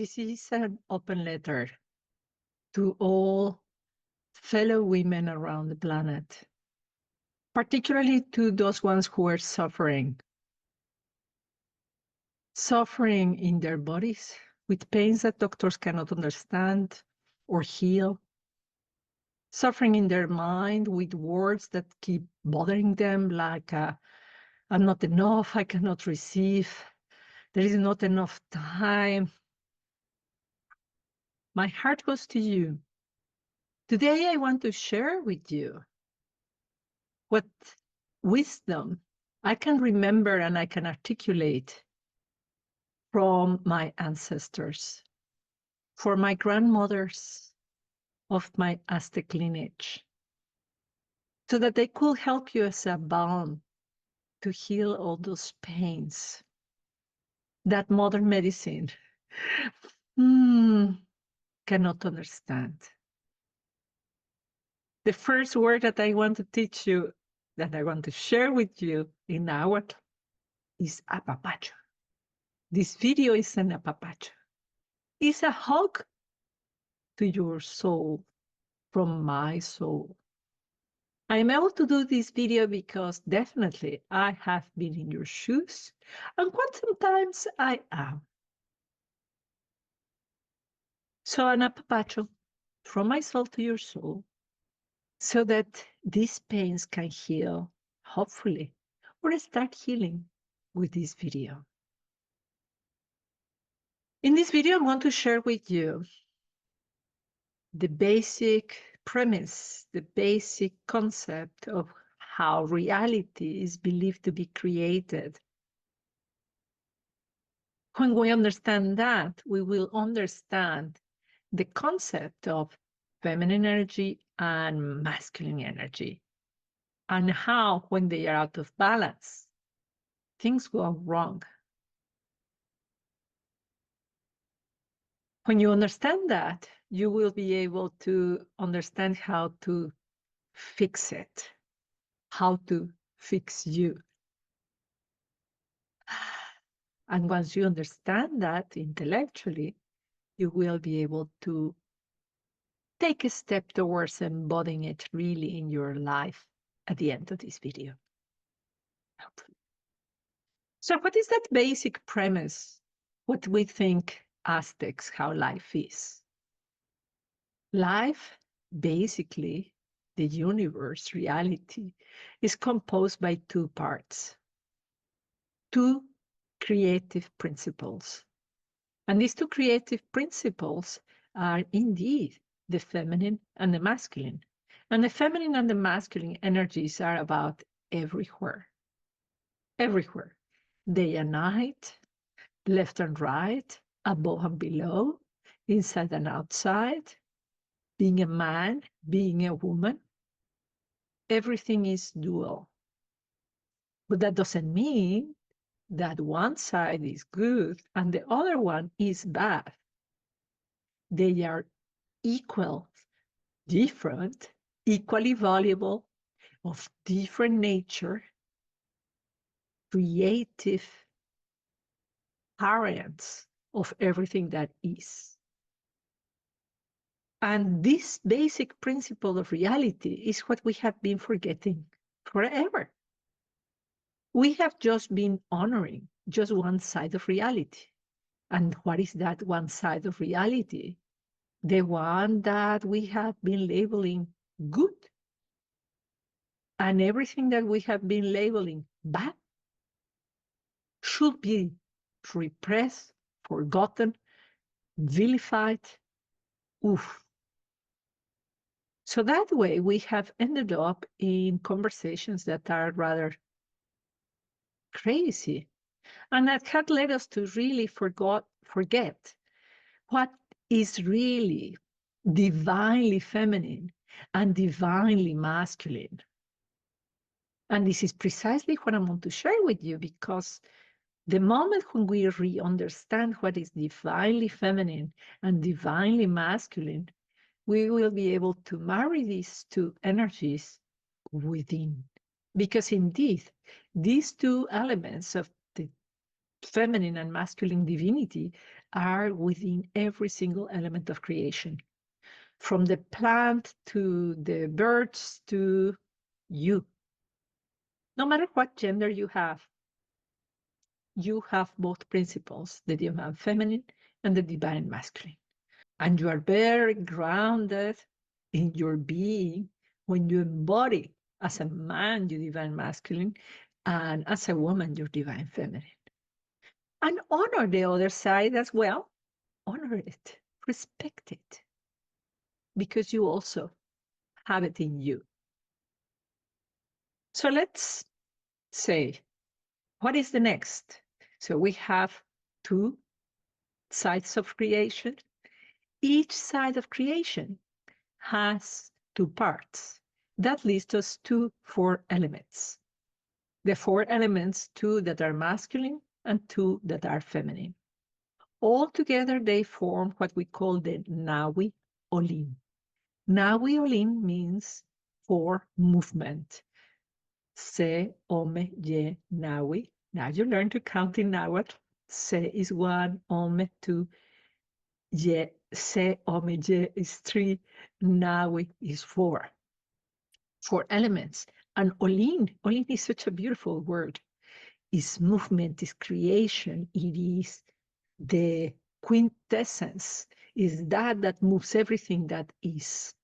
This is an open letter to all fellow women around the planet, particularly to those ones who are suffering in their bodies with pains that doctors cannot understand or heal, suffering in their mind with words that keep bothering them, like, I'm not enough, I cannot receive, there is not enough time. My heart goes to you. Today, I want to share with you what wisdom I can remember and I can articulate from my ancestors, for my grandmothers of my Aztec lineage, so that they could help you as a balm to heal all those pains that modern medicine cannot understand. The first word that I want to teach you, that I want to share with you in Nahuatl, is apapacho. This video is an apapacho. It's a hug to your soul from my soul. I'm able to do this video because definitely I have been in your shoes, and quite sometimes I am. So an apapacho from my soul to your soul, so that these pains can heal, hopefully, or start healing with this video. In this video, I want to share with you the basic premise, the basic concept of how reality is believed to be created. When we understand that, we will understand the concept of feminine energy and masculine energy, and how, when they are out of balance, things go wrong. When you understand that, you will be able to understand how to fix it, how to fix you. And once you understand that intellectually, you will be able to take a step towards embodying it really in your life at the end of this video. So what is that basic premise? What we think Aztecs, how life is? Life, basically, the universe, reality, is composed by two parts, two creative principles. And these two creative principles are indeed the feminine and the masculine. And the feminine and the masculine energies are about everywhere, everywhere, day and night, left and right, above and below, inside and outside, being a man, being a woman. Everything is dual. But that doesn't mean that one side is good and the other one is bad. They are equal, different, equally valuable, of different nature, creative parents of everything that is. And this basic principle of reality is what we have been forgetting forever. We have just been honoring just one side of reality. And what is that one side of reality? The one that we have been labeling good. And everything that we have been labeling bad should be repressed, forgotten, vilified. Oof. So that way we have ended up in conversations that are rather crazy, and that had led us to really forget what is really divinely feminine and divinely masculine. And this is precisely what I want to share with you, because the moment when we re-understand what is divinely feminine and divinely masculine, we will be able to marry these two energies within. Because indeed, these two elements of the feminine and masculine divinity are within every single element of creation, from the plant to the birds to you. No matter what gender you have both principles, the divine feminine and the divine masculine. And you are very grounded in your being when you embody as a man your divine masculine and as a woman your divine feminine. And honor the other side as well. Honor it, respect it, because you also have it in you. So let's say, what is the next? So we have two sides of creation. Each side of creation has two parts. That leads us to four elements. The four elements, two that are masculine and two that are feminine. All together, they form what we call the Nawi Olim. Nawi Olim means for movement. Se, Ome, Ye, Nawi. Now you learn to count in Nahuatl. Se is one, Ome, two, Ye, Se, Ome, Ye is three, Nawi is four. Four elements. And Olin is such a beautiful word. It's movement, it's creation, it is the quintessence, is that moves everything that is.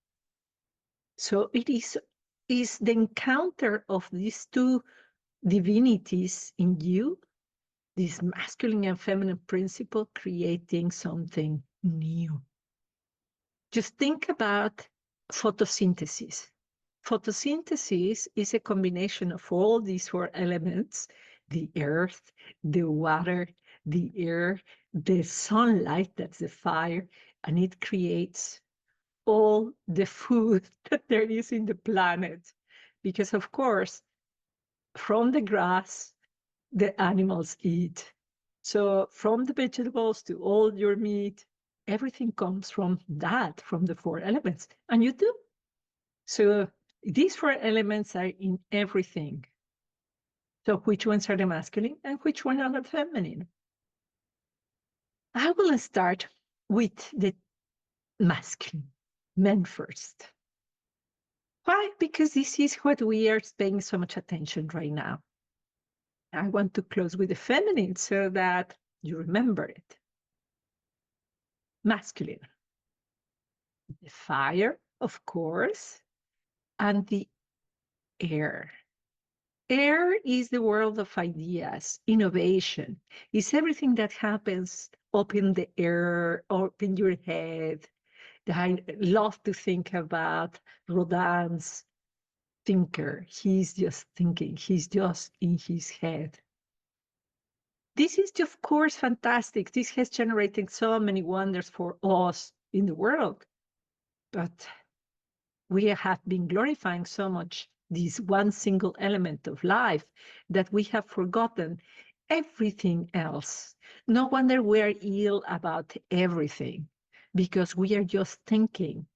So it is the encounter of these two divinities in you, this masculine and feminine principle, creating something new. Just think about photosynthesis. Photosynthesis is a combination of all these four elements: the earth, the water, the air, the sunlight, that's the fire, and it creates all the food that there is in the planet. Because, of course, from the grass, the animals eat. So from the vegetables to all your meat, everything comes from that, from the four elements. And you do. So these four elements are in everything. So which ones are the masculine and which one are the feminine? I will start with the masculine, men first. Why? Because this is what we are paying so much attention right now. I want to close with the feminine so that you remember it. Masculine. The fire, of course, and the air. Air is the world of ideas, innovation. It's everything that happens up in the air, up in your head. I love to think about Rodin's thinker. He's just thinking, he's just in his head. This is, of course, fantastic. This has generated so many wonders for us in the world. But we have been glorifying so much this one single element of life that we have forgotten everything else. No wonder we are ill about everything, because we are just thinking.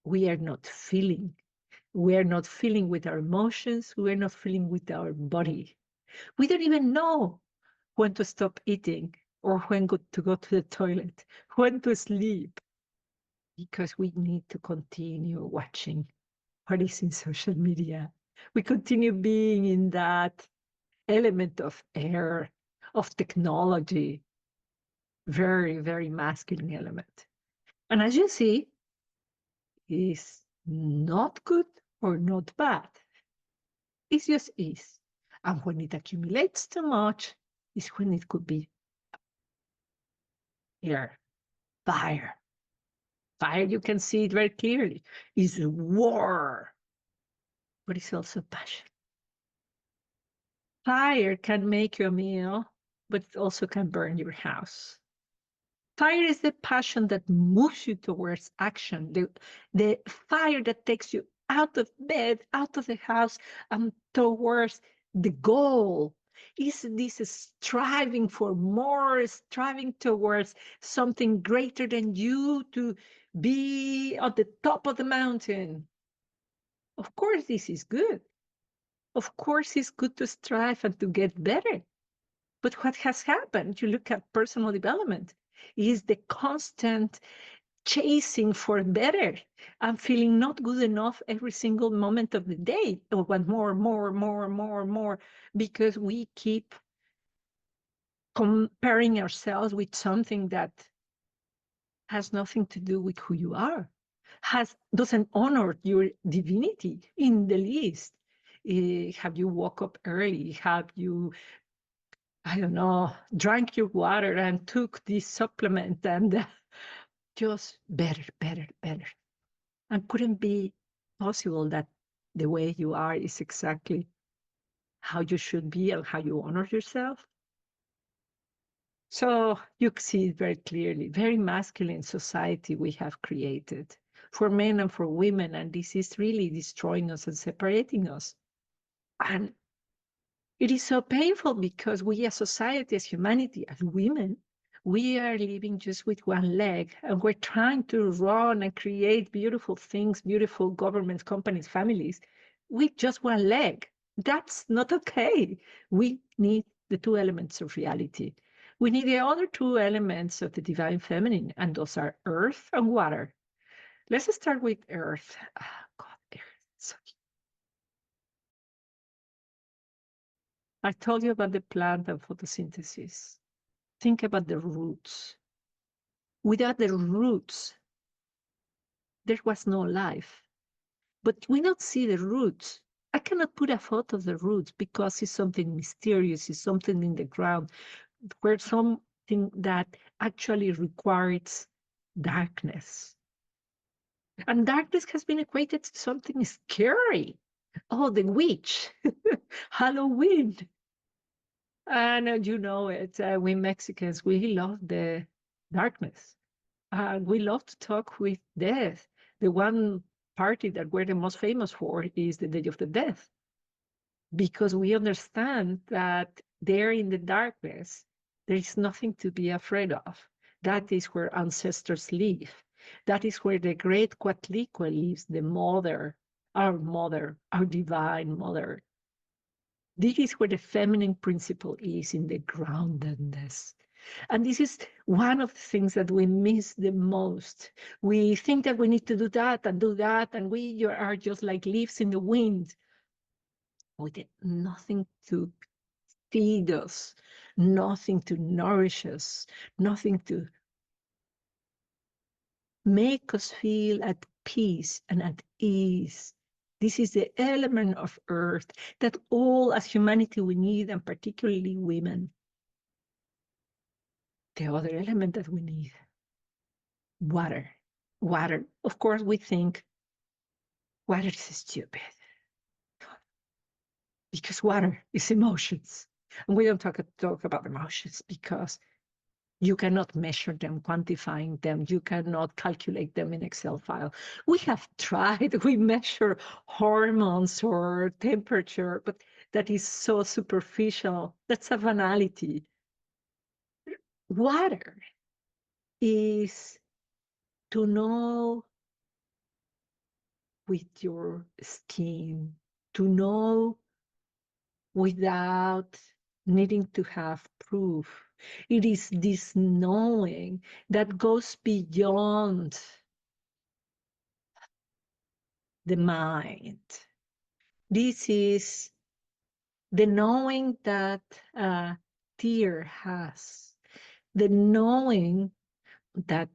We are not feeling. We are not feeling with our emotions. We are not feeling with our body. We don't even know when to stop eating or when to go to the toilet, when to sleep, because we need to continue watching what is in social media. We continue being in that element of air, of technology, very, very masculine element. And as you see, is not good or not bad. It just is. And when it accumulates too much, is when it could be air, fire. Fire, you can see it very clearly, is a war, but it's also passion. Fire can make you a meal, but it also can burn your house. Fire is the passion that moves you towards action, the fire that takes you out of bed, out of the house, and towards the goal. Is this striving for more, striving towards something greater than you, to be at the top of the mountain? Of course, this is good. Of course, it's good to strive and to get better. But what has happened, you look at personal development, is the constant chasing for better and feeling not good enough every single moment of the day, or want more, because we keep comparing ourselves with something that has nothing to do with who you are, doesn't honor your divinity in the least. Have you woke up early? Have you, I don't know, drank your water and took this supplement and just better. And couldn't be possible that the way you are is exactly how you should be and how you honor yourself. So you see it very clearly, very masculine society we have created for men and for women, and this is really destroying us and separating us. And it is so painful because we as society, as humanity, as women, we are living just with one leg, and we're trying to run and create beautiful things, beautiful governments, companies, families, with just one leg. That's not okay. We need the two elements of reality. We need the other two elements of the divine feminine, and those are earth and water. Let's start with earth. Ah, God, earth. So I told you about the plant and photosynthesis. Think about the roots. Without the roots, there was no life. But we don't see the roots. I cannot put a photo of the roots because it's something mysterious, it's something in the ground, where something that actually requires darkness. And darkness has been equated to something scary. Oh, the witch, Halloween. And you know it, we Mexicans, we love the darkness. We love to talk with death. The one party that we're the most famous for is the Day of the Dead, because we understand that there in the darkness, there is nothing to be afraid of. That is where ancestors live. That is where the great Coatlicue lives, the mother, our divine mother. This is where the feminine principle is, in the groundedness. And this is one of the things that we miss the most. We think that we need to do that, and we are just like leaves in the wind with nothing to feed us, nothing to nourish us, nothing to make us feel at peace and at ease. This is the element of earth that all as humanity we need, and particularly women. The other element that we need, water. Water. Of course, we think water is stupid because water is emotions. And we don't talk about emotions because you cannot measure them, quantifying them. You cannot calculate them in Excel file. We have tried. We measure hormones or temperature, but that is so superficial. That's a banality. Water is to know with your skin, to know without needing to have proof. It is this knowing that goes beyond the mind. This is the knowing that a tear has, the knowing that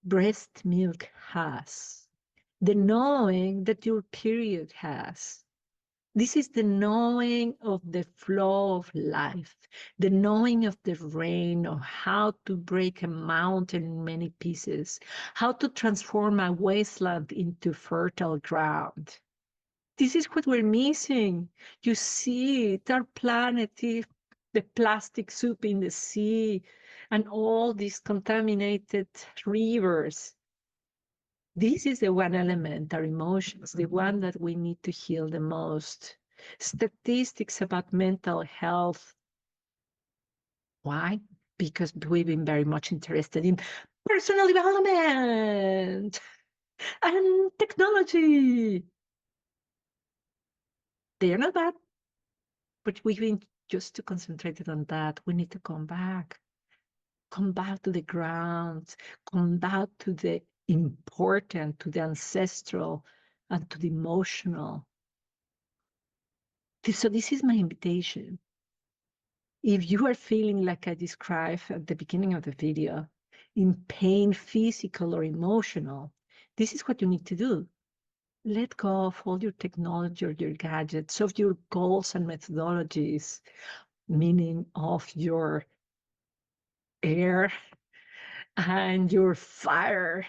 breast milk has, the knowing that your period has. This is the knowing of the flow of life, the knowing of the rain, of how to break a mountain in many pieces, how to transform a wasteland into fertile ground. This is what we're missing. You see it, our planet is the plastic soup in the sea and all these contaminated rivers. This is the one element, our emotions, the one that we need to heal the most. Statistics about mental health. Why? Because we've been very much interested in personal development and technology. They are not bad, but we've been just to concentrate on that. We need to come back. Come back to the ground. Come back to the important, to the ancestral, and to the emotional. So this is my invitation. If you are feeling like I described at the beginning of the video, in pain, physical or emotional, this is what you need to do. Let go of all your technology or your gadgets, of your goals and methodologies, meaning of your air and your fire,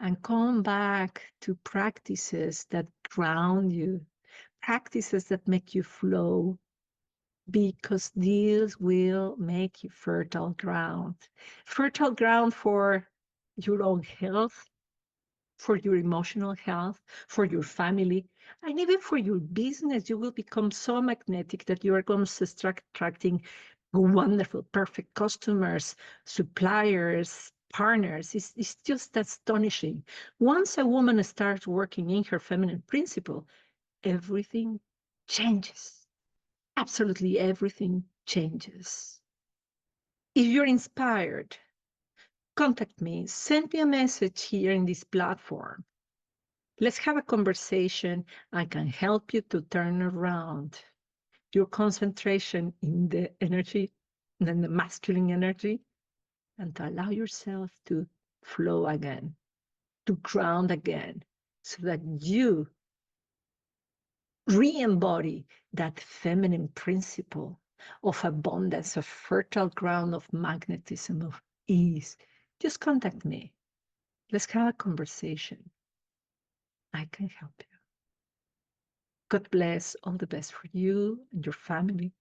and come back to practices that ground you, practices that make you flow, because these will make you fertile ground for your own health, for your emotional health, for your family, and even for your business. You will become so magnetic that you are going to start attracting wonderful, perfect customers, suppliers, partners. It's just astonishing. Once a woman starts working in her feminine principle, everything changes. Absolutely everything changes. If you're inspired, contact me, send me a message here in this platform. Let's have a conversation. I can help you to turn around your concentration in the energy, in the masculine energy, and to allow yourself to flow again, to ground again, so that you re-embody that feminine principle of abundance, of fertile ground, of magnetism, of ease. Just contact me. Let's have a conversation. I can help you. God bless. All the best for you and your family.